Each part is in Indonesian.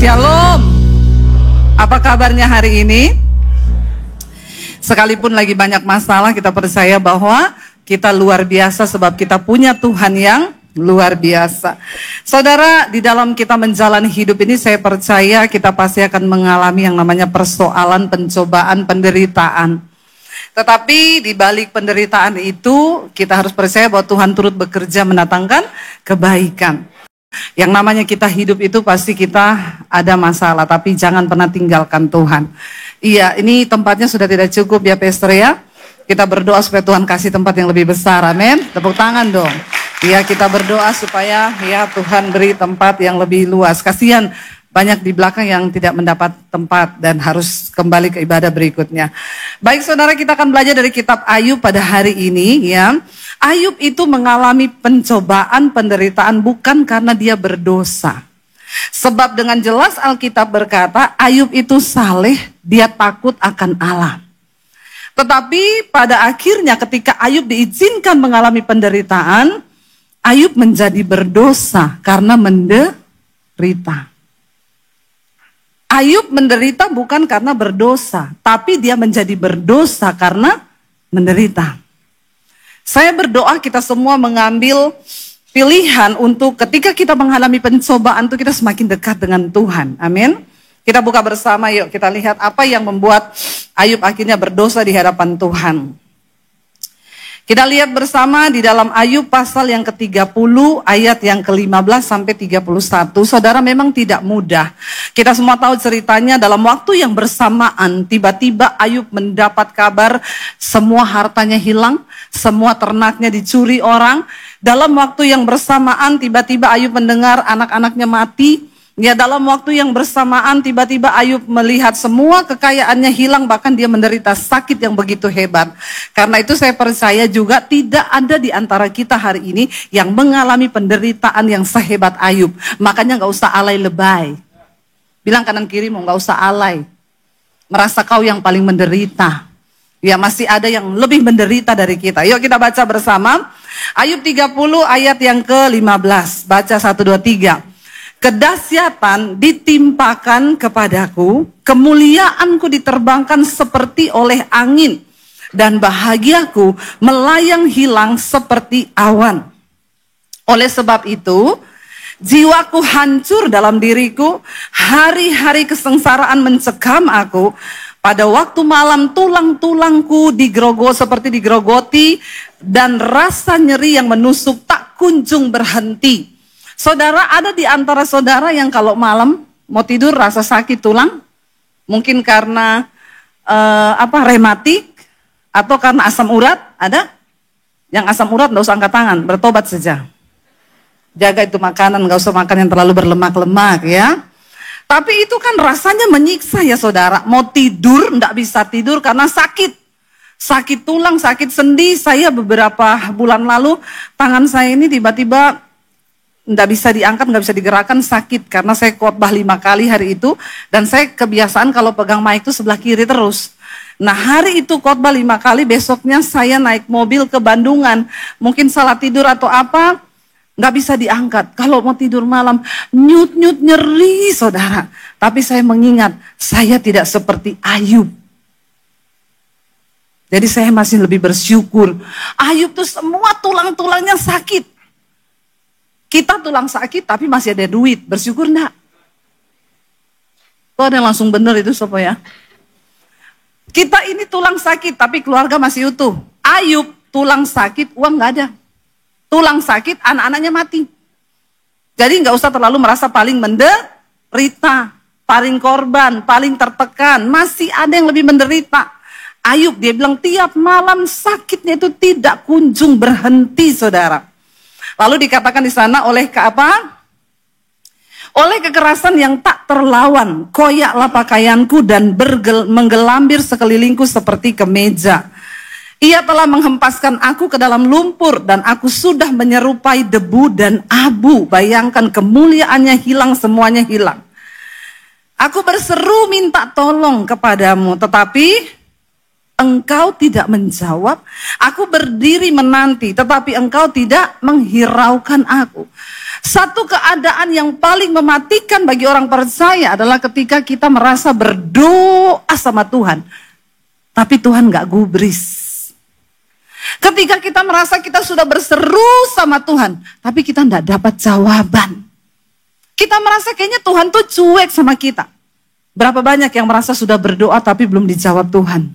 Shalom. Apa kabarnya hari ini? Sekalipun lagi banyak masalah, kita percaya bahwa kita luar biasa sebab kita punya Tuhan yang luar biasa. Saudara, di dalam kita menjalani hidup ini saya percaya kita pasti akan mengalami yang namanya persoalan, pencobaan, penderitaan. Tetapi di balik penderitaan itu kita harus percaya bahwa Tuhan turut bekerja mendatangkan kebaikan. Yang namanya kita hidup itu pasti kita ada masalah, tapi jangan pernah tinggalkan Tuhan. Iya, ini tempatnya sudah tidak cukup ya Pastor ya. Kita berdoa supaya Tuhan kasih tempat yang lebih besar, amin. Tepuk tangan dong. Iya, kita berdoa supaya ya Tuhan beri tempat yang lebih luas. Kasihan banyak di belakang yang tidak mendapat tempat dan harus kembali ke ibadah berikutnya. Baik saudara, kita akan belajar dari kitab Ayub pada hari ini ya. Ayub itu mengalami pencobaan, penderitaan bukan karena dia berdosa. Sebab dengan jelas Alkitab berkata Ayub itu saleh, dia takut akan Allah. Tetapi pada akhirnya ketika Ayub diizinkan mengalami penderitaan, Ayub menjadi berdosa karena menderita. Ayub menderita bukan karena berdosa, tapi dia menjadi berdosa karena menderita. Saya berdoa kita semua mengambil pilihan untuk ketika kita mengalami pencobaan itu kita semakin dekat dengan Tuhan. Amin. Kita buka bersama yuk, kita lihat apa yang membuat Ayub akhirnya berdosa di hadapan Tuhan. Kita lihat bersama di dalam Ayub pasal yang ke-30 ayat yang ke-15 sampai 31. Saudara, memang tidak mudah. Kita semua tahu ceritanya, dalam waktu yang bersamaan tiba-tiba Ayub mendapat kabar semua hartanya hilang, semua ternaknya dicuri orang. Dalam waktu yang bersamaan tiba-tiba Ayub mendengar anak-anaknya mati. Ya, dalam waktu yang bersamaan tiba-tiba Ayub melihat semua kekayaannya hilang, bahkan dia menderita sakit yang begitu hebat. Karena itu saya percaya juga tidak ada di antara kita hari ini yang mengalami penderitaan yang sehebat Ayub. Makanya gak usah alay lebay. Bilang kanan kirimu, gak usah alay. Merasa kau yang paling menderita. Ya, masih ada yang lebih menderita dari kita. Yuk kita baca bersama. Ayub 30 ayat yang ke-15. Baca 1, 2, 3. Kedahsyatan ditimpakan kepadaku, kemuliaanku diterbangkan seperti oleh angin, dan bahagiaku melayang hilang seperti awan. Oleh sebab itu, jiwaku hancur dalam diriku, hari-hari kesengsaraan mencekam aku. Pada waktu malam tulang-tulangku seperti digerogoti, dan rasa nyeri yang menusuk tak kunjung berhenti. Saudara, ada di antara saudara yang kalau malam mau tidur rasa sakit tulang, mungkin karena rematik atau karena asam urat, ada? Yang asam urat nggak usah angkat tangan, bertobat saja. Jaga itu makanan, nggak usah makan yang terlalu berlemak-lemak ya. Tapi itu kan rasanya menyiksa ya saudara. Mau tidur nggak bisa tidur karena sakit. Sakit tulang, sakit sendi. Saya beberapa bulan lalu tangan saya ini tiba-tiba nggak bisa diangkat, nggak bisa digerakkan, sakit. Karena saya khotbah 5 kali hari itu. Dan saya kebiasaan kalau pegang mic itu sebelah kiri terus. Nah hari itu khotbah 5 kali, besoknya saya naik mobil ke Bandungan. Mungkin salah tidur atau apa, nggak bisa diangkat. Kalau mau tidur malam, nyut-nyut nyeri saudara. Tapi saya mengingat, saya tidak seperti Ayub. Jadi saya masih lebih bersyukur. Ayub tuh semua tulang-tulangnya sakit. Kita tulang sakit tapi masih ada duit, bersyukur enggak? Kok ada yang langsung bener itu sopo ya? Kita ini tulang sakit tapi keluarga masih utuh. Ayub tulang sakit, uang enggak ada. Tulang sakit, anak-anaknya mati. Jadi enggak usah terlalu merasa paling menderita, paling korban, paling tertekan. Masih ada yang lebih menderita. Ayub dia bilang tiap malam sakitnya itu tidak kunjung berhenti saudara. Lalu dikatakan di sana oleh oleh kekerasan yang tak terlawan, koyaklah pakaianku dan menggelambir sekelilingku seperti kemeja. Ia telah menghempaskan aku ke dalam lumpur dan aku sudah menyerupai debu dan abu. Bayangkan kemuliaannya hilang, semuanya hilang. Aku berseru minta tolong kepadamu, tetapi engkau tidak menjawab. Aku berdiri menanti, tetapi engkau tidak menghiraukan aku. Satu keadaan yang paling mematikan bagi orang percaya adalah ketika kita merasa berdoa sama Tuhan, tapi Tuhan gak gubris. Ketika kita merasa kita sudah berseru sama Tuhan, tapi kita gak dapat jawaban. Kita merasa kayaknya Tuhan tuh cuek sama kita. Berapa banyak yang merasa sudah berdoa tapi belum dijawab Tuhan?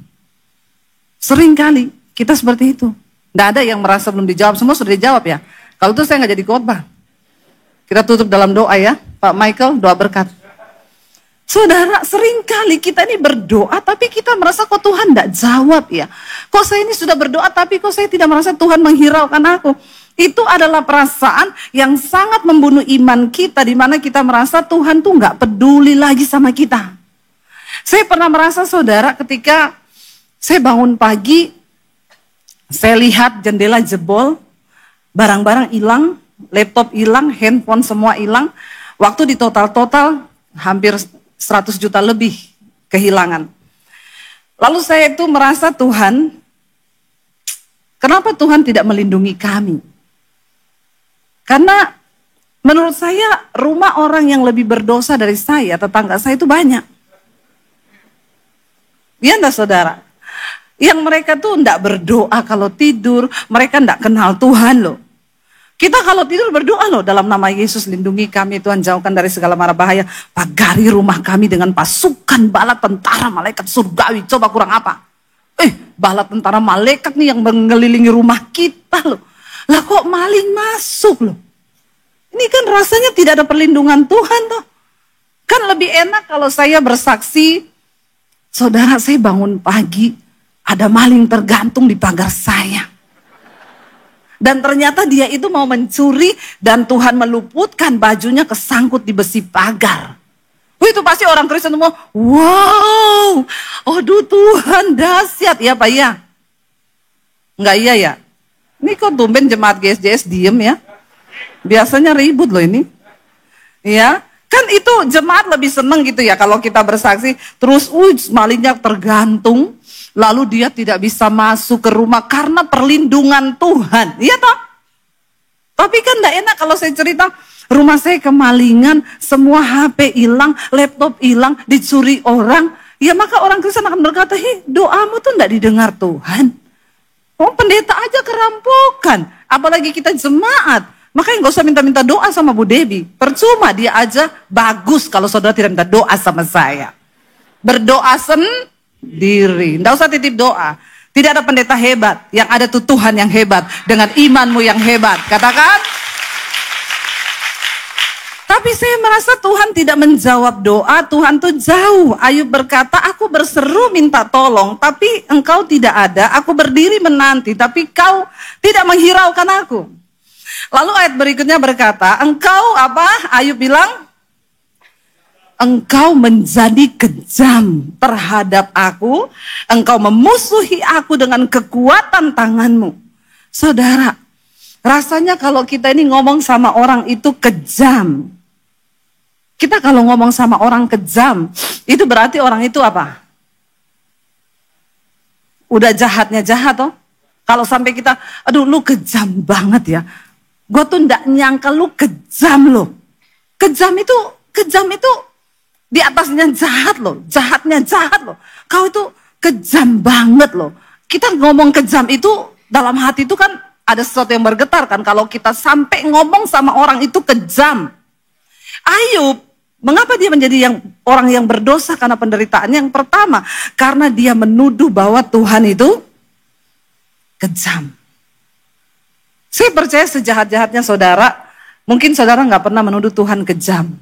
Sering kali kita seperti itu. Nggak ada yang merasa belum dijawab, semua sudah dijawab ya. Kalau itu saya nggak jadi khotbah. Kita tutup dalam doa ya, Pak Michael, doa berkat. Saudara, sering kali kita ini berdoa tapi kita merasa kok Tuhan nggak jawab ya. Kok saya ini sudah berdoa tapi kok saya tidak merasa Tuhan menghiraukan aku. Itu adalah perasaan yang sangat membunuh iman kita, di mana kita merasa Tuhan tuh nggak peduli lagi sama kita. Saya pernah merasa, saudara, ketika saya bangun pagi, saya lihat jendela jebol, barang-barang hilang, laptop hilang, handphone semua hilang. Waktu di total hampir 100 juta lebih kehilangan. Lalu saya itu merasa, Tuhan, kenapa Tuhan tidak melindungi kami? Karena menurut saya rumah orang yang lebih berdosa dari saya, tetangga saya itu banyak. Iya enggak, saudara? Yang mereka tuh enggak berdoa kalau tidur, mereka enggak kenal Tuhan loh. Kita kalau tidur berdoa loh, dalam nama Yesus lindungi kami Tuhan, jauhkan dari segala mara bahaya, pagari rumah kami dengan pasukan bala tentara malaikat surgawi. Coba kurang apa? Bala tentara malaikat nih yang mengelilingi rumah kita loh. Lah kok maling masuk loh? Ini kan rasanya tidak ada perlindungan Tuhan toh. Kan lebih enak kalau saya bersaksi, saudara, saya bangun pagi, ada maling tergantung di pagar saya. Dan ternyata dia itu mau mencuri dan Tuhan meluputkan, bajunya kesangkut di besi pagar. Itu pasti orang Kristen semua, wow, aduh Tuhan dahsyat. Iya Pak, iya? Enggak iya ya? Ini kok tumben jemaat GSJS diem ya? Biasanya ribut loh ini. Ya, kan itu jemaat lebih seneng gitu ya kalau kita bersaksi. Terus malingnya tergantung, lalu dia tidak bisa masuk ke rumah karena perlindungan Tuhan. Iya toh? Tapi kan gak enak kalau saya cerita, rumah saya kemalingan, semua HP hilang, laptop hilang, dicuri orang. Ya maka orang Kristen akan berkata, doamu tuh gak didengar Tuhan. Oh, pendeta aja kerampokan, apalagi kita jemaat. Makanya gak usah minta-minta doa sama Bu Debbie. Percuma, dia aja bagus kalau saudara tidak minta doa sama saya. Berdoa sendiri, gak usah titip doa. Tidak ada pendeta hebat, yang ada tuh Tuhan yang hebat dengan imanmu yang hebat. Katakan. Tapi saya merasa Tuhan tidak menjawab doa, Tuhan tuh jauh. Ayub berkata, aku berseru minta tolong, tapi engkau tidak ada. Aku berdiri menanti, tapi kau tidak menghiraukan aku. Lalu ayat berikutnya berkata, engkau apa? Ayub bilang, engkau menjadi kejam terhadap aku, engkau memusuhi aku dengan kekuatan tanganmu. Saudara, rasanya kalau kita ini ngomong sama orang itu kejam. Kita kalau ngomong sama orang kejam, itu berarti orang itu apa? Udah jahatnya jahat toh. Kalau sampai kita, aduh lu kejam banget ya. Gue tuh nggak nyangka lu kejam loh. Kejam itu di atasnya jahat loh. Jahatnya jahat loh. Kau itu kejam banget loh. Kita ngomong kejam itu dalam hati itu kan ada sesuatu yang bergetar kan. Kalau kita sampai ngomong sama orang itu kejam. Ayub, mengapa dia menjadi orang yang berdosa karena penderitaannya? Yang pertama, karena dia menuduh bahwa Tuhan itu kejam. Saya percaya sejahat-jahatnya saudara, mungkin saudara nggak pernah menuduh Tuhan kejam.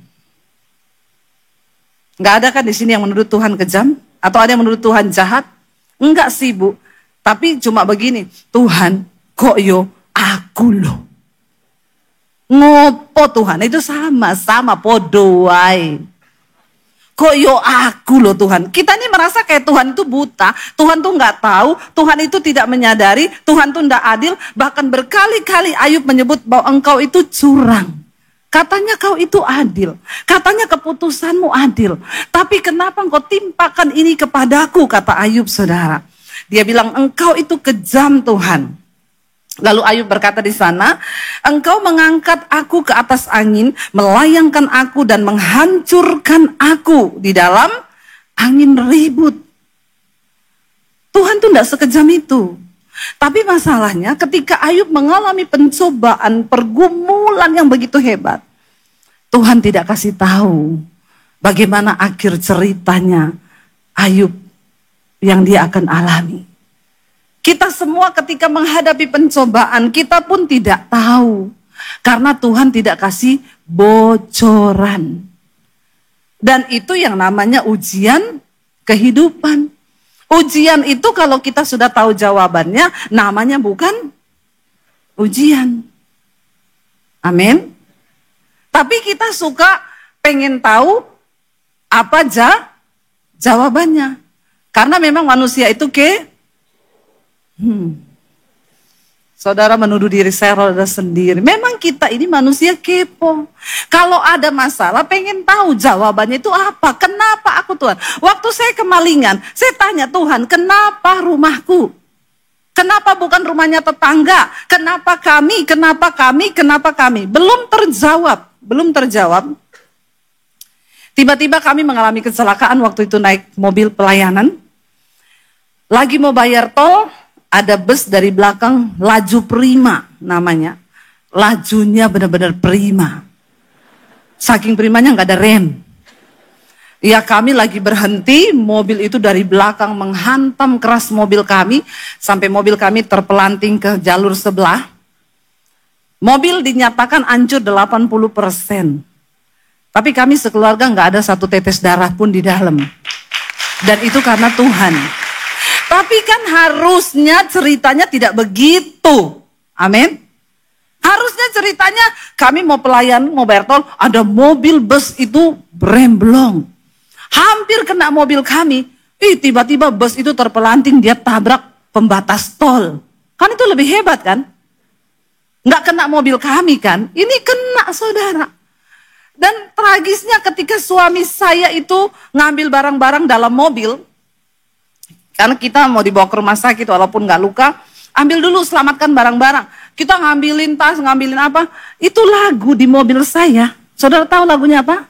Nggak ada kan di sini yang menuduh Tuhan kejam? Atau ada yang menuduh Tuhan jahat? Enggak sih Bu, tapi cuma begini, Tuhan kok yo aku loh. Ngopo Tuhan, itu sama podo wae. Kok yo aku loh Tuhan. Kita ini merasa kayak Tuhan itu buta, Tuhan tuh nggak tahu, Tuhan itu tidak menyadari, Tuhan tuh nggak adil. Bahkan berkali-kali Ayub menyebut bahwa engkau itu curang. Katanya kau itu adil, katanya keputusanmu adil. Tapi kenapa engkau timpakan ini kepadaku, kata Ayub saudara. Dia bilang, engkau itu kejam Tuhan. Lalu Ayub berkata di sana, engkau mengangkat aku ke atas angin, melayangkan aku dan menghancurkan aku di dalam angin ribut. Tuhan tuh tidak sekejam itu. Tapi masalahnya ketika Ayub mengalami pencobaan, pergumulan yang begitu hebat, Tuhan tidak kasih tahu bagaimana akhir ceritanya Ayub yang dia akan alami. Kita semua ketika menghadapi pencobaan, kita pun tidak tahu. Karena Tuhan tidak kasih bocoran. Dan itu yang namanya ujian kehidupan. Ujian itu kalau kita sudah tahu jawabannya, namanya bukan ujian. Amin. Tapi kita suka pengen tahu apa jawabannya. Karena memang manusia itu saudara menuduh diri saudara sendiri. Memang kita ini manusia kepo. Kalau ada masalah pengen tahu jawabannya itu apa. Kenapa aku Tuhan? Waktu saya kemalingan, saya tanya Tuhan, kenapa rumahku? Kenapa bukan rumahnya tetangga? Kenapa kami? Kenapa kami? Kenapa kami? Belum terjawab. Tiba-tiba kami mengalami kecelakaan waktu itu naik mobil pelayanan. Lagi mau bayar tol, ada bus dari belakang laju prima namanya. Lajunya benar-benar prima. Saking primanya nggak ada rem. Ya kami lagi berhenti, mobil itu dari belakang menghantam keras mobil kami. Sampai mobil kami terpelanting ke jalur sebelah. Mobil dinyatakan hancur 80%. Tapi kami sekeluarga nggak ada satu tetes darah pun di dalam. Dan itu karena Tuhan. Tapi kan harusnya ceritanya tidak begitu. Amin. Harusnya ceritanya kami mau pelayan, mau bayar tol, ada mobil bus itu beremblong. Hampir kena mobil kami. Tiba-tiba bus itu terpelanting, dia tabrak pembatas tol. Kan itu lebih hebat kan? Nggak kena mobil kami kan? Ini kena saudara. Dan tragisnya ketika suami saya itu ngambil barang-barang dalam mobil, karena kita mau dibawa ke rumah sakit walaupun nggak luka, ambil dulu selamatkan barang-barang. Kita ngambilin tas, ngambilin apa, itu lagu di mobil saya. Saudara tahu lagunya apa?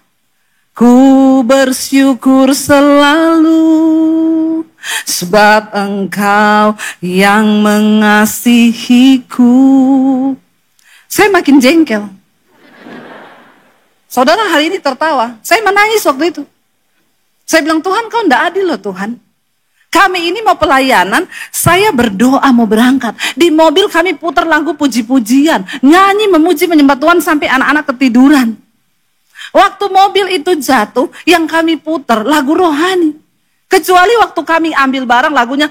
Ku bersyukur selalu sebab engkau yang mengasihiku. Saya makin jengkel. Saudara hari ini tertawa, saya menangis waktu itu. Saya bilang, Tuhan kau enggak adil loh Tuhan. Kami ini mau pelayanan, saya berdoa mau berangkat. Di mobil kami putar lagu puji-pujian, nyanyi memuji menyembah Tuhan sampai anak-anak ketiduran. Waktu mobil itu jatuh, yang kami putar lagu rohani. Kecuali waktu kami ambil barang lagunya,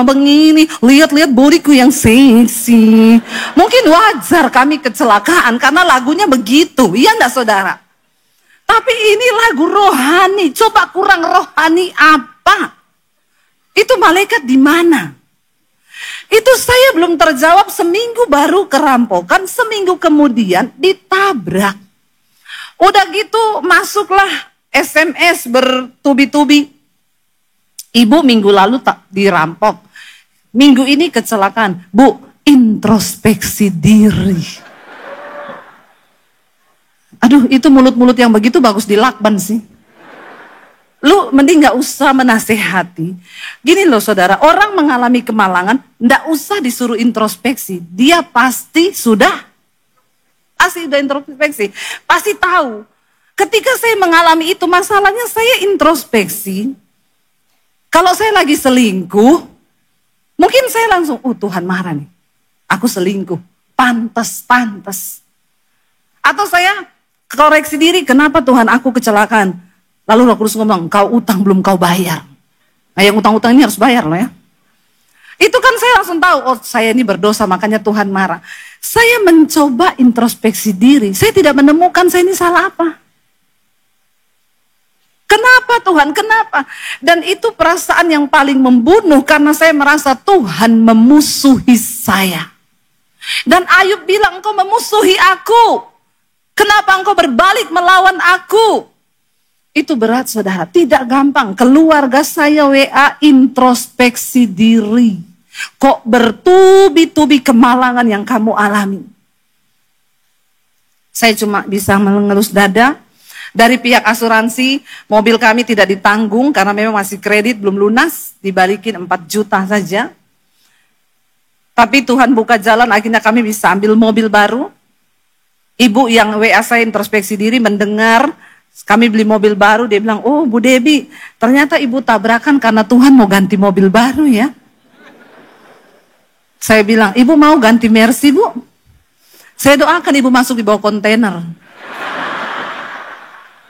begini, lihat-lihat bodiku yang seksi. Mungkin wajar kami kecelakaan karena lagunya begitu, iya enggak saudara? Tapi ini lagu rohani, coba kurang rohani apa? Itu malaikat di mana? Itu saya belum terjawab, seminggu baru kerampokan, seminggu kemudian ditabrak. Udah gitu masuklah SMS bertubi-tubi. Ibu minggu lalu tak dirampok. Minggu ini kecelakaan. Bu, introspeksi diri. Aduh, itu mulut-mulut yang begitu bagus dilakban sih. Lu mending gak usah menasehati. Gini loh saudara, orang mengalami kemalangan, gak usah disuruh introspeksi. Dia pasti sudah introspeksi. Pasti tahu. Ketika saya mengalami itu, masalahnya saya introspeksi. Kalau saya lagi selingkuh, mungkin saya langsung, Tuhan marah nih. Aku selingkuh, pantas. Atau saya koreksi diri, kenapa Tuhan aku kecelakaan? Lalu Roh Kudus ngomong, kau utang belum kau bayar. Nah yang utang-utang ini harus bayar loh ya. Itu kan saya langsung tahu, saya ini berdosa makanya Tuhan marah. Saya mencoba introspeksi diri, saya tidak menemukan saya ini salah apa. Kenapa Tuhan, kenapa? Dan itu perasaan yang paling membunuh karena saya merasa Tuhan memusuhi saya. Dan Ayub bilang, engkau memusuhi aku. Kenapa engkau berbalik melawan aku? Itu berat saudara, tidak gampang. Keluarga saya WA introspeksi diri. Kok bertubi-tubi kemalangan yang kamu alami? Saya cuma bisa mengelus dada. Dari pihak asuransi, mobil kami tidak ditanggung karena memang masih kredit, belum lunas, dibalikin 4 juta saja. Tapi Tuhan buka jalan, akhirnya kami bisa ambil mobil baru. Ibu yang WA saya introspeksi diri mendengar kami beli mobil baru, dia bilang, oh Bu Debi, ternyata ibu tabrakan karena Tuhan mau ganti mobil baru ya. Saya bilang, ibu mau ganti Mercy Bu? Saya doakan ibu masuk di bawah kontainer.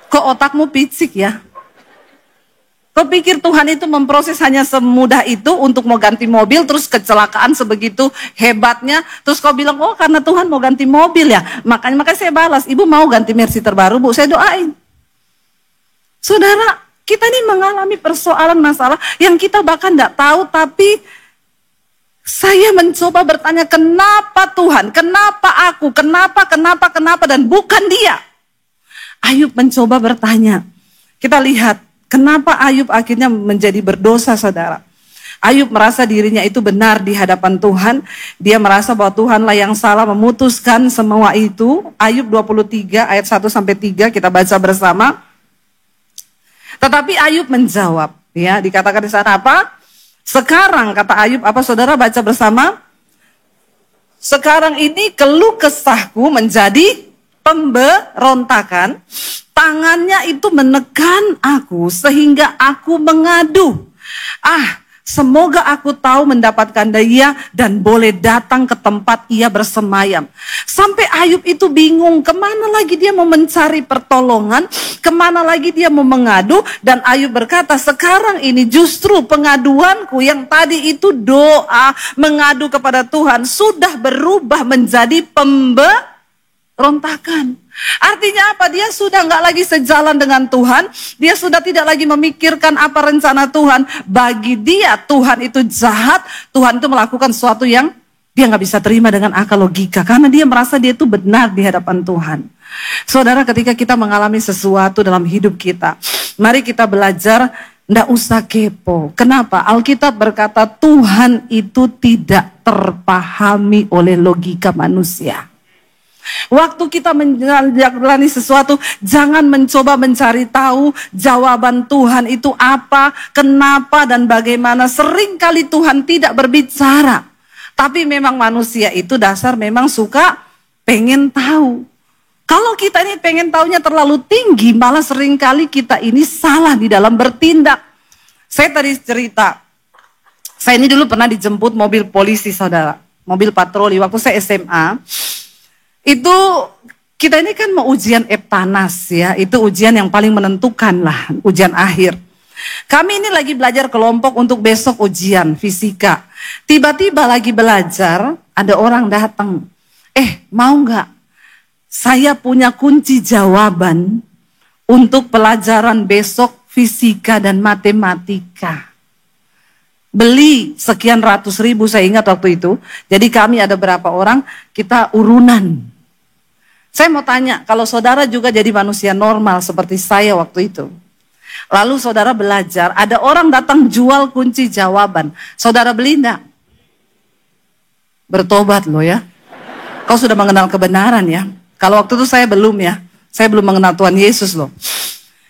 Kok otakmu picik ya? Kau pikir Tuhan itu memproses hanya semudah itu untuk mau ganti mobil, terus kecelakaan sebegitu hebatnya, terus kau bilang, oh karena Tuhan mau ganti mobil ya, makanya saya balas, ibu mau ganti Mercy terbaru Bu, saya doain. Saudara, kita ini mengalami persoalan masalah yang kita bahkan tidak tahu, tapi saya mencoba bertanya, kenapa Tuhan, kenapa aku, kenapa, dan bukan dia. Ayub mencoba bertanya, kita lihat, kenapa Ayub akhirnya menjadi berdosa saudara. Ayub merasa dirinya itu benar di hadapan Tuhan. Dia merasa bahwa Tuhanlah yang salah memutuskan semua itu. Ayub 23 ayat 1-3 kita baca bersama. Tetapi Ayub menjawab, ya dikatakan di sana apa? Sekarang kata Ayub apa saudara baca bersama? Sekarang ini keluh kesahku menjadi pemberontakan, tangannya itu menekan aku sehingga aku mengadu. Semoga aku tahu mendapatkan dia dan boleh datang ke tempat ia bersemayam. Sampai Ayub itu bingung, kemana lagi dia mau mencari pertolongan, kemana lagi dia mau mengadu. Dan Ayub berkata, sekarang ini justru pengaduanku yang tadi itu doa, mengadu kepada Tuhan, sudah berubah menjadi pemberontakan. Artinya apa? Dia sudah nggak lagi sejalan dengan Tuhan. Dia sudah tidak lagi memikirkan apa rencana Tuhan. Bagi dia Tuhan itu jahat. Tuhan itu melakukan sesuatu yang dia nggak bisa terima dengan akal logika. Karena dia merasa dia itu benar di hadapan Tuhan. Saudara, ketika kita mengalami sesuatu dalam hidup kita, mari kita belajar nggak usah kepo. Kenapa? Alkitab berkata Tuhan itu tidak terpahami oleh logika manusia. Waktu kita menjalani sesuatu, jangan mencoba mencari tahu jawaban Tuhan itu apa, kenapa, dan bagaimana. Seringkali Tuhan tidak berbicara. Tapi memang manusia itu dasar memang suka pengen tahu. Kalau kita ini pengen tahunya terlalu tinggi, malah seringkali kita ini salah di dalam bertindak. Saya tadi cerita, saya ini dulu pernah dijemput mobil polisi saudara, mobil patroli waktu saya SMA. Itu kita ini kan mau ujian Eptanas ya, itu ujian yang paling menentukan lah, ujian akhir. Kami ini lagi belajar kelompok untuk besok ujian fisika. Tiba-tiba lagi belajar, ada orang datang. Mau nggak? Saya punya kunci jawaban untuk pelajaran besok fisika dan matematika. Beli sekian ratus ribu, saya ingat waktu itu. Jadi kami ada berapa orang, kita urunan. Saya mau tanya, kalau saudara juga jadi manusia normal seperti saya waktu itu. Lalu saudara belajar, ada orang datang jual kunci jawaban. Saudara beli enggak? Bertobat loh ya. Kau sudah mengenal kebenaran ya. Kalau waktu itu saya belum ya. Saya belum mengenal Tuhan Yesus loh.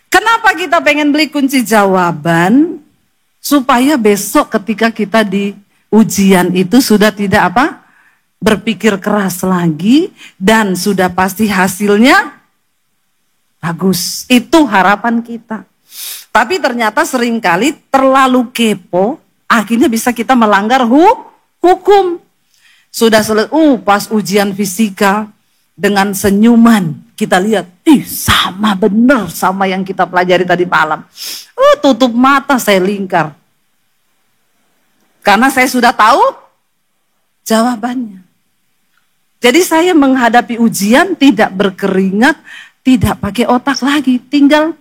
Kenapa kita pengen beli kunci jawaban? Supaya besok ketika kita di ujian itu sudah tidak apa? Berpikir keras lagi dan sudah pasti hasilnya bagus. Itu harapan kita. Tapi ternyata seringkali terlalu kepo, akhirnya bisa kita melanggar hukum. Sudah pas ujian fisika dengan senyuman kita lihat, sama benar sama yang kita pelajari tadi malam. Tutup mata saya lingkar. Karena saya sudah tahu jawabannya. Jadi saya menghadapi ujian tidak berkeringat, tidak pakai otak lagi, tinggal.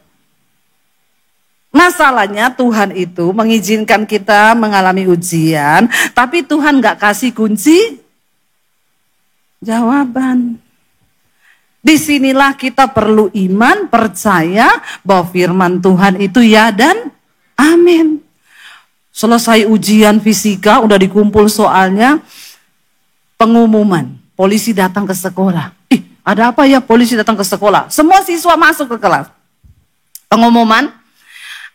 Masalahnya Tuhan itu mengizinkan kita mengalami ujian, tapi Tuhan gak kasih kunci jawaban. Disinilah kita perlu iman, percaya bahwa firman Tuhan itu ya dan amin. Selesai ujian fisika, udah dikumpul soalnya, pengumuman, polisi datang ke sekolah. Ada apa ya polisi datang ke sekolah? Semua siswa masuk ke kelas. Pengumuman,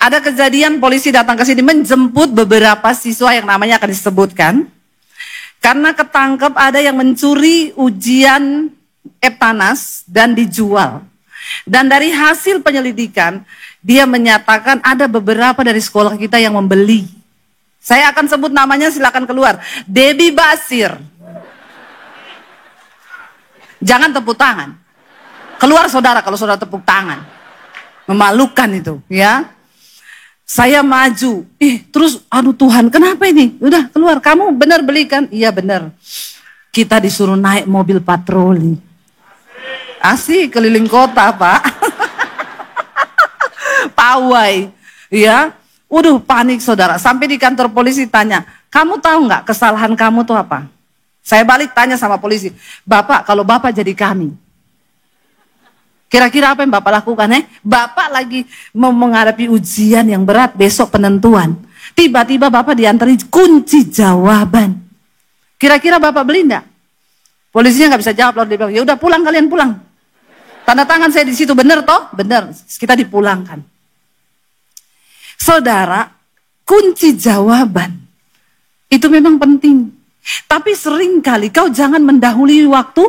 ada kejadian polisi datang ke sini menjemput beberapa siswa yang namanya akan disebutkan. Karena ketangkep ada yang mencuri ujian Eptanas dan dijual. Dan dari hasil penyelidikan, dia menyatakan ada beberapa dari sekolah kita yang membeli. Saya akan sebut namanya, silakan keluar. Debbie Basir. Jangan tepuk tangan. Keluar saudara kalau saudara tepuk tangan. Memalukan itu, ya. Saya maju. Terus aduh Tuhan, kenapa ini? Udah keluar, kamu benar belikan? Iya benar. Kita disuruh naik mobil patroli. Asik keliling kota, Pak. Pawai, ya. Waduh, panik saudara. Sampai di kantor polisi tanya, kamu tahu nggak kesalahan kamu tuh apa? Saya balik tanya sama polisi, Bapak, kalau Bapak jadi kami, kira-kira apa yang Bapak lakukan? Bapak lagi mau menghadapi ujian yang berat, besok penentuan. Tiba-tiba Bapak diantari kunci jawaban. Kira-kira Bapak beli enggak? Polisinya nggak bisa jawab, lalu dia bilang, ya udah pulang, kalian pulang. Tanda tangan saya di situ, benar toh? Benar, kita dipulangkan. Saudara, kunci jawaban itu memang penting. Tapi seringkali kau jangan mendahului waktu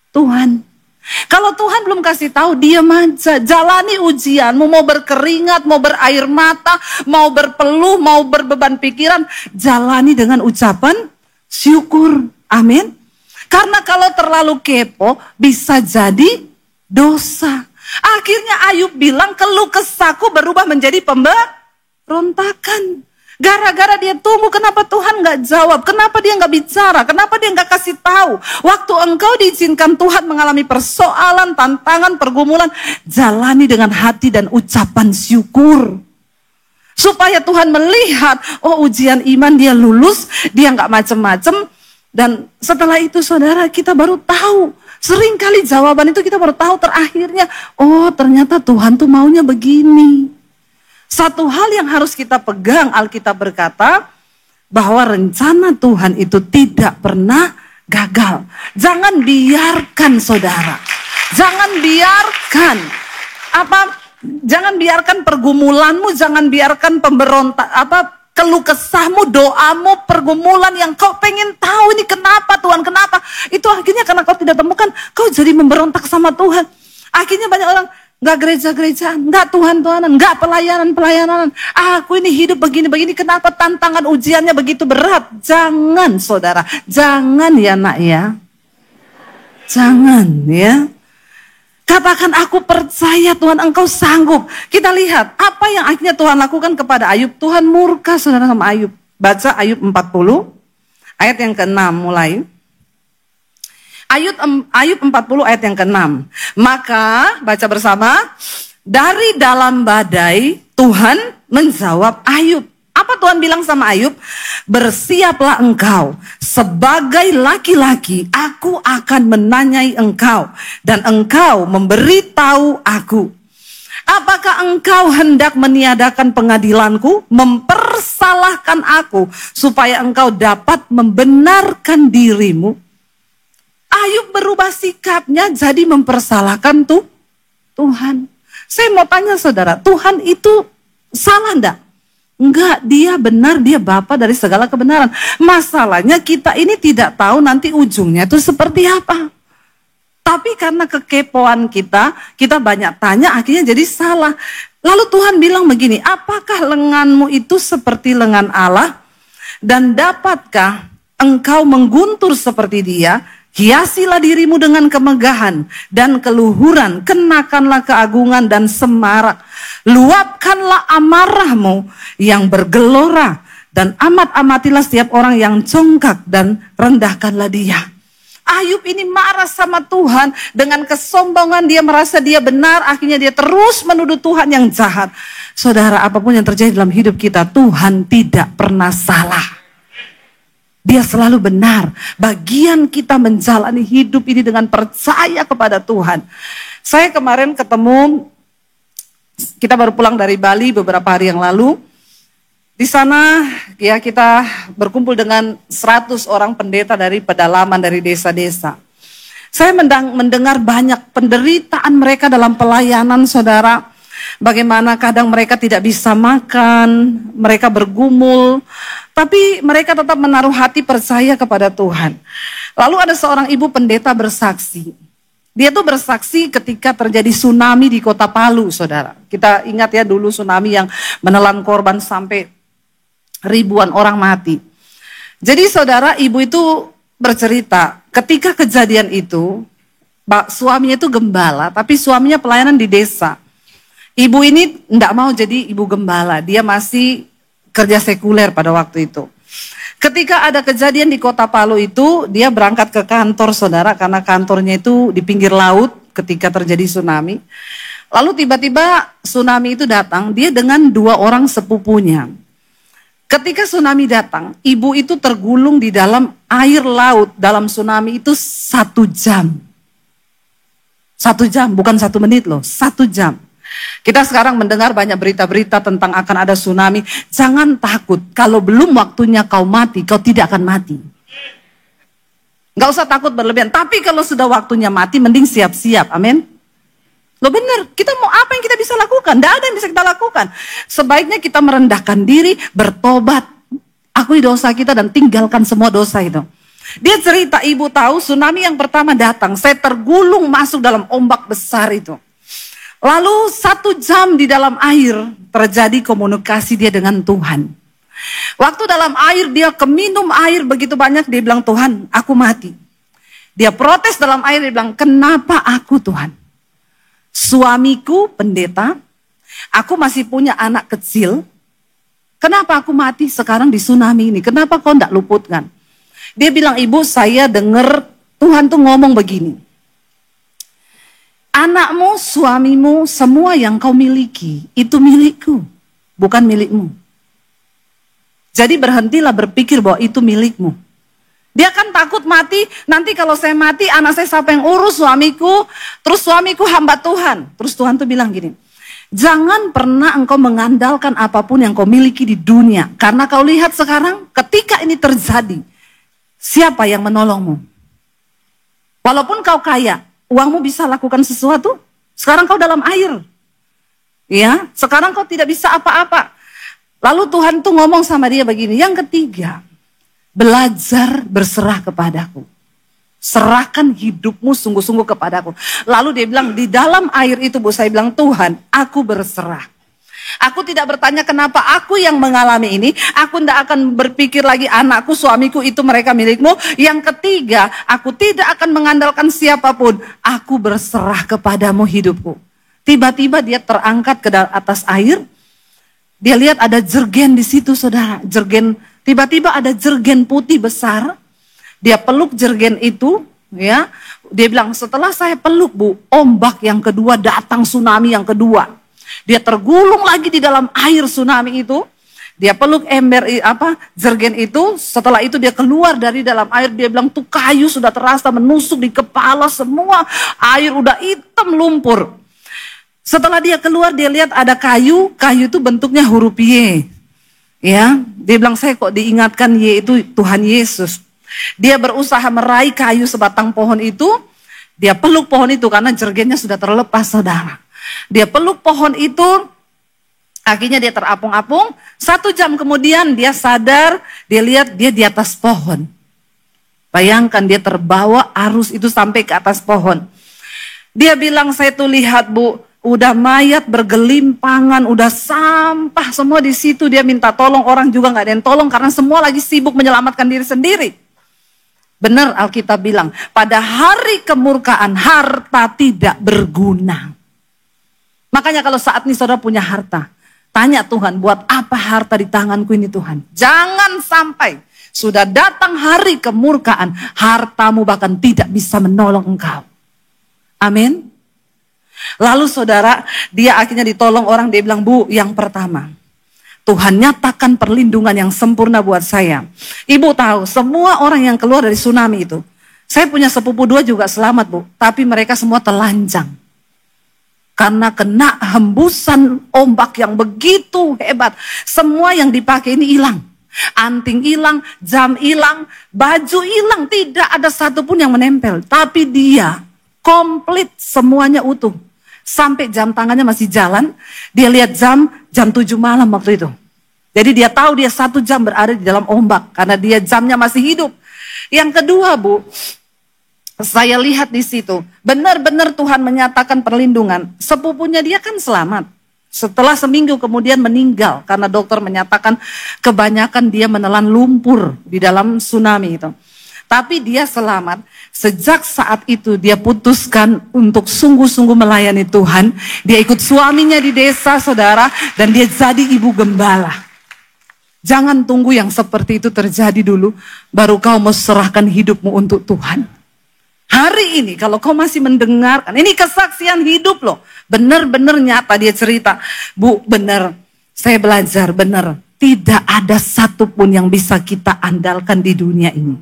Tuhan. Kalau Tuhan belum kasih tahu, diam aja. Jalani ujianmu, mau berkeringat, mau berair mata, mau berpeluh, mau berbeban pikiran. Jalani dengan ucapan syukur. Amin. Karena kalau terlalu kepo, bisa jadi dosa. Akhirnya Ayub bilang, keluh kesahku berubah menjadi pemberontakan. Gara-gara dia tunggu, kenapa Tuhan gak jawab? Kenapa dia gak bicara? Kenapa dia gak kasih tahu? Waktu engkau diizinkan Tuhan mengalami persoalan, tantangan, pergumulan, jalani dengan hati dan ucapan syukur. Supaya Tuhan melihat, oh ujian iman dia lulus, dia gak macem-macem. Dan setelah itu saudara, kita baru tahu. Seringkali jawaban itu kita baru tahu terakhirnya, oh ternyata Tuhan tuh maunya begini. Satu hal yang harus kita pegang, Alkitab berkata bahwa rencana Tuhan itu tidak pernah gagal. Jangan biarkan saudara, jangan biarkan pergumulanmu, jangan biarkan keluh kesahmu, doamu, pergumulan yang kau pengen tahu ini kenapa Tuhan, kenapa? Itu akhirnya karena kau tidak temukan, kau jadi memberontak sama Tuhan. Akhirnya banyak orang, nggak gereja-gerejaan, nggak Tuhan-Tuhanan, nggak pelayanan-pelayanan. Aku ini hidup begini-begini, kenapa tantangan ujiannya begitu berat? Jangan saudara, jangan ya nak ya. Jangan ya. Katakan aku percaya Tuhan engkau sanggup. Kita lihat apa yang akhirnya Tuhan lakukan kepada Ayub. Tuhan murka saudara sama Ayub. Baca Ayub 40 ayat yang ke-6 mulai. Ayub 40 ayat yang ke-6. Maka baca bersama, dari dalam badai Tuhan menjawab Ayub. Apa Tuhan bilang sama Ayub? Bersiaplah engkau, sebagai laki-laki aku akan menanyai engkau, dan engkau memberitahu aku. Apakah engkau hendak meniadakan pengadilanku, mempersalahkan aku, supaya engkau dapat membenarkan dirimu? Ayub berubah sikapnya jadi mempersalahkan Tuhan. Saya mau tanya saudara, Tuhan itu salah enggak? Enggak, dia benar, dia Bapa dari segala kebenaran. Masalahnya kita ini tidak tahu nanti ujungnya itu seperti apa. Tapi karena kekepoan kita banyak tanya, akhirnya jadi salah. Lalu Tuhan bilang begini, apakah lenganmu itu seperti lengan Allah? Dan dapatkah engkau mengguntur seperti dia? Hiasilah dirimu dengan kemegahan dan keluhuran, kenakanlah keagungan dan semarak. Luapkanlah amarahmu yang bergelora, dan amat-amatilah setiap orang yang congkak, dan rendahkanlah dia. Ayub ini marah sama Tuhan, dengan kesombongan dia merasa dia benar, akhirnya dia terus menuduh Tuhan yang jahat. Saudara, apapun yang terjadi dalam hidup kita, Tuhan tidak pernah salah. Dia selalu benar. Bagian kita menjalani hidup ini dengan percaya kepada Tuhan. Saya kemarin ketemu, kita baru pulang dari Bali beberapa hari yang lalu. Di sana ya kita berkumpul dengan 100 orang pendeta dari pedalaman, dari desa-desa. Saya mendengar banyak penderitaan mereka dalam pelayanan, saudara. Bagaimana kadang mereka tidak bisa makan, mereka bergumul, tapi mereka tetap menaruh hati percaya kepada Tuhan. Lalu ada seorang ibu pendeta bersaksi. Dia tuh bersaksi ketika terjadi tsunami di kota Palu, saudara. Kita ingat ya dulu tsunami yang menelan korban sampai ribuan orang mati. Jadi saudara, ibu itu bercerita, ketika kejadian itu, suaminya itu gembala, tapi suaminya pelayanan di desa. Ibu ini tidak mau jadi ibu gembala, dia masih kerja sekuler pada waktu itu. Ketika ada kejadian di kota Palu itu, dia berangkat ke kantor, saudara, karena kantornya itu di pinggir laut ketika terjadi tsunami. Lalu tiba-tiba tsunami itu datang, dia dengan 2 orang sepupunya. Ketika tsunami datang, ibu itu tergulung di dalam air laut, dalam tsunami itu 1 jam. 1 jam, bukan 1 menit loh, 1 jam. Kita sekarang mendengar banyak berita-berita tentang akan ada tsunami. Jangan takut, kalau belum waktunya kau mati, kau tidak akan mati. Gak usah takut berlebihan, tapi kalau sudah waktunya mati, mending siap-siap, amin. Loh benar, kita mau apa yang kita bisa lakukan? Tidak ada yang bisa kita lakukan. Sebaiknya kita merendahkan diri, bertobat, akui dosa kita dan tinggalkan semua dosa itu. Dia cerita, ibu tahu tsunami yang pertama datang, saya tergulung masuk dalam ombak besar itu. Lalu 1 jam di dalam air terjadi komunikasi dia dengan Tuhan. Waktu dalam air dia keminum air begitu banyak, dia bilang, Tuhan aku mati. Dia protes dalam air, dia bilang, kenapa aku Tuhan? Suamiku pendeta, aku masih punya anak kecil, kenapa aku mati sekarang di tsunami ini? Kenapa kau tidak luputkan? Dia bilang, ibu saya dengar Tuhan tuh ngomong begini. Anakmu, suamimu, semua yang kau miliki, itu milikku, bukan milikmu. Jadi berhentilah berpikir bahwa itu milikmu. Dia kan takut mati, nanti kalau saya mati, anak saya siapa yang urus, suamiku, terus suamiku hamba Tuhan. Terus Tuhan tuh bilang gini, jangan pernah engkau mengandalkan apapun yang kau miliki di dunia. Karena kau lihat sekarang, ketika ini terjadi, siapa yang menolongmu? Walaupun kau kaya, uangmu bisa lakukan sesuatu. Sekarang kau dalam air. Ya, sekarang kau tidak bisa apa-apa. Lalu Tuhan tuh ngomong sama dia begini. Yang ketiga, belajar berserah kepadaku. Serahkan hidupmu sungguh-sungguh kepadaku. Lalu dia bilang, di dalam air itu, Bu, saya bilang, Tuhan, aku berserah. Aku tidak bertanya kenapa aku yang mengalami ini. Aku tidak akan berpikir lagi anakku, suamiku itu mereka milikmu. Yang ketiga, aku tidak akan mengandalkan siapapun. Aku berserah kepadamu hidupku. Tiba-tiba dia terangkat ke atas air. Dia lihat ada jergen di situ, saudara. Jergen, tiba-tiba ada jergen putih besar. Dia peluk jergen itu, ya. Dia bilang, setelah saya peluk, Bu, ombak yang kedua datang, tsunami yang kedua. Dia tergulung lagi di dalam air tsunami itu. Dia peluk jergen itu. Setelah itu dia keluar dari dalam air. Dia bilang tuh kayu sudah terasa menusuk di kepala semua. Air udah hitam lumpur. Setelah dia keluar dia lihat ada kayu. Kayu itu bentuknya huruf Y. Ya, dia bilang saya kok diingatkan Y itu Tuhan Yesus. Dia berusaha meraih kayu sebatang pohon itu. Dia peluk pohon itu karena jergennya sudah terlepas, saudara. Dia peluk pohon itu, akhirnya dia terapung-apung. 1 jam kemudian dia sadar, dia lihat dia di atas pohon. Bayangkan dia terbawa arus itu sampai ke atas pohon. Dia bilang, saya tuh lihat, Bu, udah mayat bergelimpangan, udah sampah semua di situ. Dia minta tolong, orang juga gak ada yang tolong karena semua lagi sibuk menyelamatkan diri sendiri. Benar Alkitab bilang, pada hari kemurkaan harta tidak berguna. Makanya kalau saat ini saudara punya harta, tanya Tuhan, buat apa harta di tanganku ini Tuhan? Jangan sampai sudah datang hari kemurkaan, hartamu bahkan tidak bisa menolong engkau. Amin. Lalu saudara, dia akhirnya ditolong orang, dia bilang, Bu, yang pertama, Tuhan nyatakan perlindungan yang sempurna buat saya. Ibu tahu, semua orang yang keluar dari tsunami itu, saya punya sepupu 2 juga selamat, Bu. Tapi mereka semua telanjang. Karena kena hembusan ombak yang begitu hebat. Semua yang dipakai ini hilang. Anting hilang, jam hilang, baju hilang. Tidak ada satupun yang menempel. Tapi dia komplit semuanya utuh. Sampai jam tangannya masih jalan. Dia lihat jam 7 malam waktu itu. Jadi dia tahu dia 1 jam berada di dalam ombak. Karena dia jamnya masih hidup. Yang kedua, Bu, saya lihat di situ. Benar-benar Tuhan menyatakan perlindungan. Sepupunya dia kan selamat. Setelah seminggu kemudian meninggal. Karena dokter menyatakan kebanyakan dia menelan lumpur di dalam tsunami itu. Tapi dia selamat. Sejak saat itu dia putuskan untuk sungguh-sungguh melayani Tuhan. Dia ikut suaminya di desa, saudara. Dan dia jadi ibu gembala. Jangan tunggu yang seperti itu terjadi dulu. Baru kau mau serahkan hidupmu untuk Tuhan. Hari ini kalau kau masih mendengarkan. Ini kesaksian hidup loh. Benar-benar nyata dia cerita. Bu, benar. Saya belajar, benar. Tidak ada satupun yang bisa kita andalkan di dunia ini.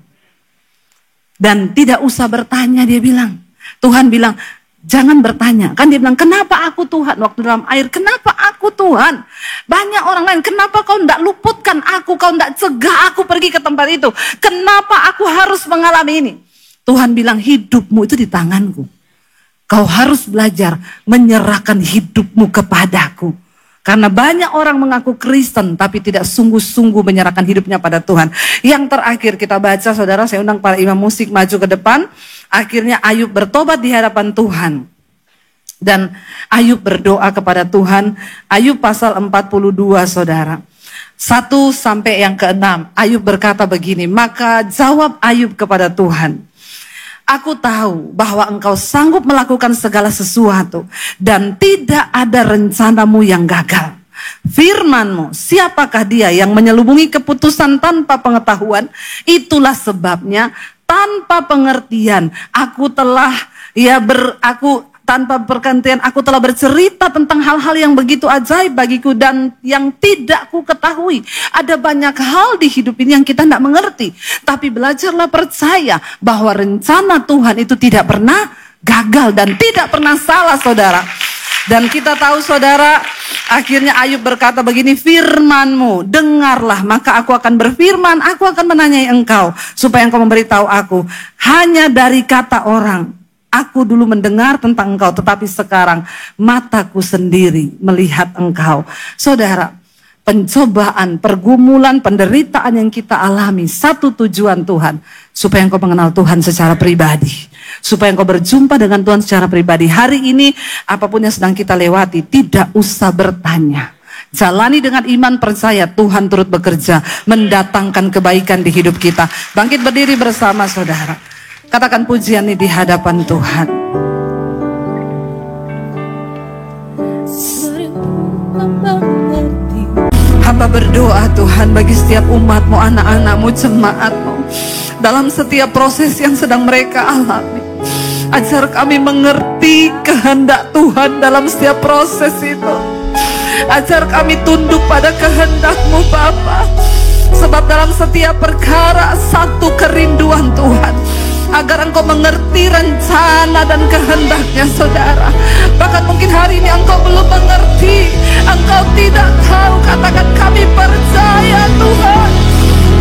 Dan tidak usah bertanya, dia bilang. Tuhan bilang, jangan bertanya. Kan dia bilang, kenapa aku Tuhan? Waktu dalam air, kenapa aku Tuhan? Banyak orang lain, kenapa kau tidak luputkan aku? Kau tidak cegah aku pergi ke tempat itu? Kenapa aku harus mengalami ini? Tuhan bilang, hidupmu itu di tanganku. Kau harus belajar menyerahkan hidupmu kepadaku. Karena banyak orang mengaku Kristen tapi tidak sungguh-sungguh menyerahkan hidupnya pada Tuhan. Yang terakhir kita baca, saudara, saya undang para imam musik maju ke depan. Akhirnya Ayub bertobat di hadapan Tuhan. Dan Ayub berdoa kepada Tuhan. Ayub pasal 42, saudara. 1 sampai yang ke-6. Ayub berkata begini, maka jawab Ayub kepada Tuhan. Aku tahu bahwa engkau sanggup melakukan segala sesuatu dan tidak ada rencanamu yang gagal. Firman-Mu, siapakah dia yang menyelubungi keputusan tanpa pengetahuan? Itulah sebabnya tanpa pengertian tanpa pergantian aku telah bercerita tentang hal-hal yang begitu ajaib bagiku dan yang tidak ku ketahui. Ada banyak hal di hidup ini yang kita tidak mengerti. Tapi belajarlah percaya bahwa rencana Tuhan itu tidak pernah gagal dan tidak pernah salah, saudara. Dan kita tahu, saudara, akhirnya Ayub berkata begini, firman-Mu, dengarlah, maka aku akan berfirman, aku akan menanyai engkau, supaya engkau memberitahu aku. Hanya dari kata orang, aku dulu mendengar tentang engkau, tetapi sekarang mataku sendiri melihat engkau. Saudara, pencobaan, pergumulan, penderitaan yang kita alami, satu tujuan Tuhan, supaya engkau mengenal Tuhan secara pribadi. Supaya engkau berjumpa dengan Tuhan secara pribadi. Hari ini, apapun yang sedang kita lewati, tidak usah bertanya. Jalani dengan iman, percaya Tuhan turut bekerja, mendatangkan kebaikan di hidup kita. Bangkit berdiri bersama, saudara. Katakan pujian ini di hadapan Tuhan. Hamba berdoa Tuhan bagi setiap umat-Mu, anak-anak-Mu, jemaat-Mu. Dalam setiap proses yang sedang mereka alami. Ajar kami mengerti kehendak Tuhan dalam setiap proses itu. Ajar kami tunduk pada kehendak-Mu Bapa. Sebab dalam setiap perkara satu kerinduan Tuhan, agar engkau mengerti rencana dan kehendaknya, saudara. Bahkan mungkin hari ini engkau belum mengerti, engkau tidak tahu. Katakan, kami percaya Tuhan.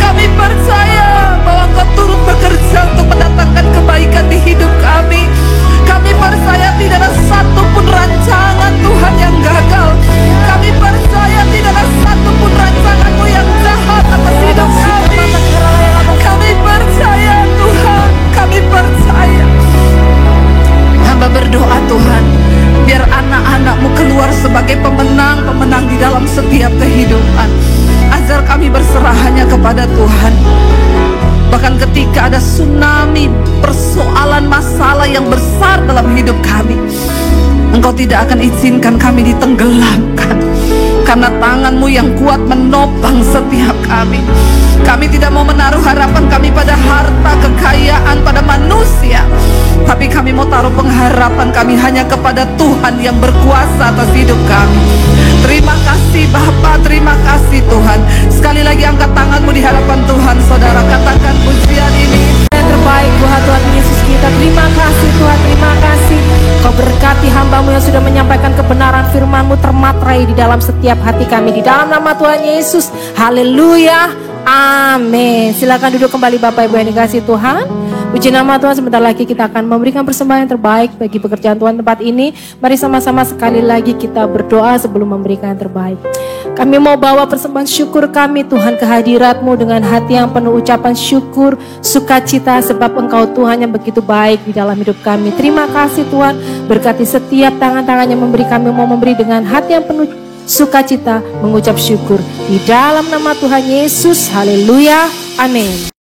Kami percaya bahwa engkau turut bekerja untuk mendatangkan kebaikan di hidup kami. Kami percaya tidak ada satupun rancangan Tuhan yang gagal. Kami percaya tidak ada satupun rancangan-Mu yang jahat atas hidup kami. Kami percaya Tuhan. Kami percaya. Hamba berdoa Tuhan, biar anak-anak-Mu keluar sebagai pemenang-pemenang di dalam setiap kehidupan. Ajar kami berserah hanya kepada Tuhan. Bahkan ketika ada tsunami, persoalan, masalah yang besar dalam hidup kami, Engkau tidak akan izinkan kami ditenggelamkan. Karena tangan-Mu yang kuat menopang setiap kami. Kami tidak mau menaruh harapan kami pada harta, kekayaan, pada manusia. Tapi kami mau taruh pengharapan kami hanya kepada Tuhan yang berkuasa atas hidup kami. Terima kasih Bapa, terima kasih tanganmu di hadapan Tuhan, saudara. Katakan pujian ini. Yang terbaik Tuhan, Tuhan Yesus kita. Terima kasih Tuhan, terima kasih. Kau berkati hamba-Mu yang sudah menyampaikan kebenaran firman-Mu termatrai di dalam setiap hati kami. Di dalam nama Tuhan Yesus. Haleluya. Amin. Silakan duduk kembali Bapak Ibu yang dikasihi Tuhan. Puji nama Tuhan, sebentar lagi kita akan memberikan persembahan yang terbaik bagi pekerjaan Tuhan tempat ini. Mari sama-sama sekali lagi kita berdoa sebelum memberikan yang terbaik. Kami mau bawa persembahan syukur kami Tuhan kehadirat-Mu dengan hati yang penuh ucapan syukur, sukacita sebab Engkau Tuhan yang begitu baik di dalam hidup kami. Terima kasih Tuhan, berkati setiap tangan-tangan yang memberi, kami mau memberi dengan hati yang penuh sukacita, mengucap syukur. Di dalam nama Tuhan Yesus, haleluya, amin.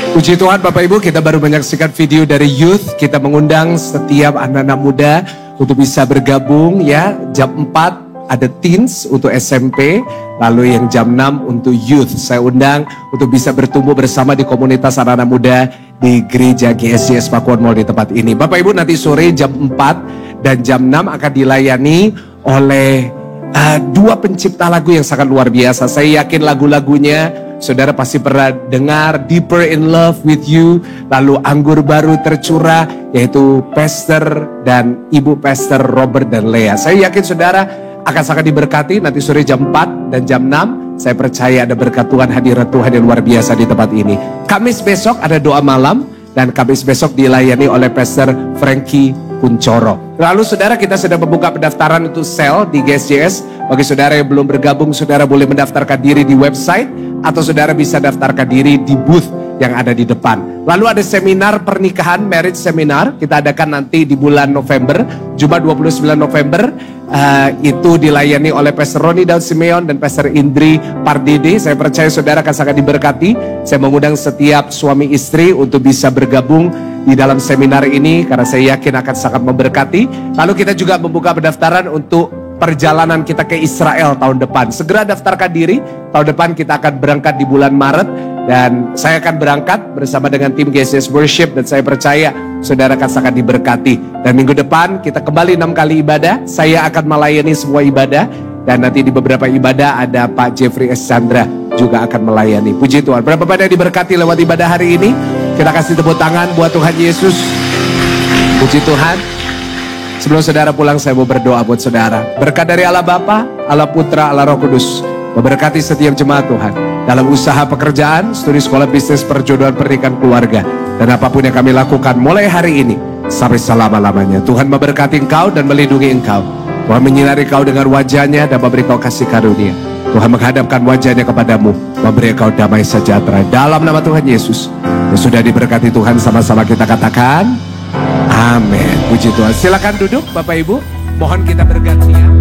Puji Tuhan Bapak Ibu, kita baru menyaksikan video dari Youth. Kita mengundang setiap anak-anak muda untuk bisa bergabung ya. Jam 4 ada teens untuk SMP, lalu yang jam 6 untuk Youth. Saya undang untuk bisa bertumbuh bersama di komunitas anak-anak muda di gereja GSJS Pakuan Mall di tempat ini. Bapak Ibu, nanti sore jam 4 dan jam 6 akan dilayani oleh dua pencipta lagu yang sangat luar biasa. Saya yakin lagu-lagunya saudara pasti pernah dengar. Deeper in Love with You, lalu Anggur Baru Tercurah, yaitu Pastor dan Ibu Pastor Robert dan Lea. Saya yakin saudara akan sangat diberkati. Nanti sore jam 4 dan jam 6 saya percaya ada berkat Tuhan, hadirat Tuhan yang luar biasa di tempat ini. Kamis besok ada doa malam, dan Kamis besok dilayani oleh Pastor Frankie Kuncoro. Lalu saudara, kita sedang membuka pendaftaran untuk sel di GSJS. Bagi saudara yang belum bergabung, saudara boleh mendaftarkan diri di website, atau saudara bisa daftarkan diri di booth yang ada di depan. Lalu ada seminar pernikahan, marriage seminar, kita adakan nanti di bulan November, Jumat 29 November. Itu dilayani oleh Pastor Roni Daud Simeon dan Pastor Indri Pardede. Saya percaya saudara akan sangat diberkati. Saya mengundang setiap suami istri untuk bisa bergabung di dalam seminar ini, karena saya yakin akan sangat memberkati. Lalu kita juga membuka pendaftaran untuk perjalanan kita ke Israel tahun depan. Segera daftarkan diri. Tahun depan kita akan berangkat di bulan Maret, dan saya akan berangkat bersama dengan tim GSJS Worship, dan saya percaya saudara akan sangat diberkati. Dan minggu depan kita kembali 6 kali ibadah. Saya akan melayani semua ibadah, dan nanti di beberapa ibadah ada Pak Jeffrey S. Chandra juga akan melayani. Puji Tuhan. Berapa banyak diberkati lewat ibadah hari ini? Kita kasih tepuk tangan buat Tuhan Yesus. Puji Tuhan. Sebelum saudara pulang, saya mau berdoa buat saudara. Berkat dari Allah Bapa, Allah Putra, Allah Roh Kudus memberkati setiap jemaat Tuhan dalam usaha pekerjaan, studi sekolah bisnis, perjodohan, pernikahan, keluarga, dan apapun yang kami lakukan mulai hari ini sampai selama-lamanya. Tuhan memberkati engkau dan melindungi engkau. Tuhan menyinari engkau dengan wajahnya dan memberi engkau kasih karunia. Tuhan menghadapkan wajahnya kepadamu, memberi engkau damai sejahtera. Dalam nama Tuhan Yesus, yang sudah diberkati Tuhan, sama-sama kita katakan amin. Puji Tuhan. Silakan duduk Bapak Ibu. Mohon kita bergantian.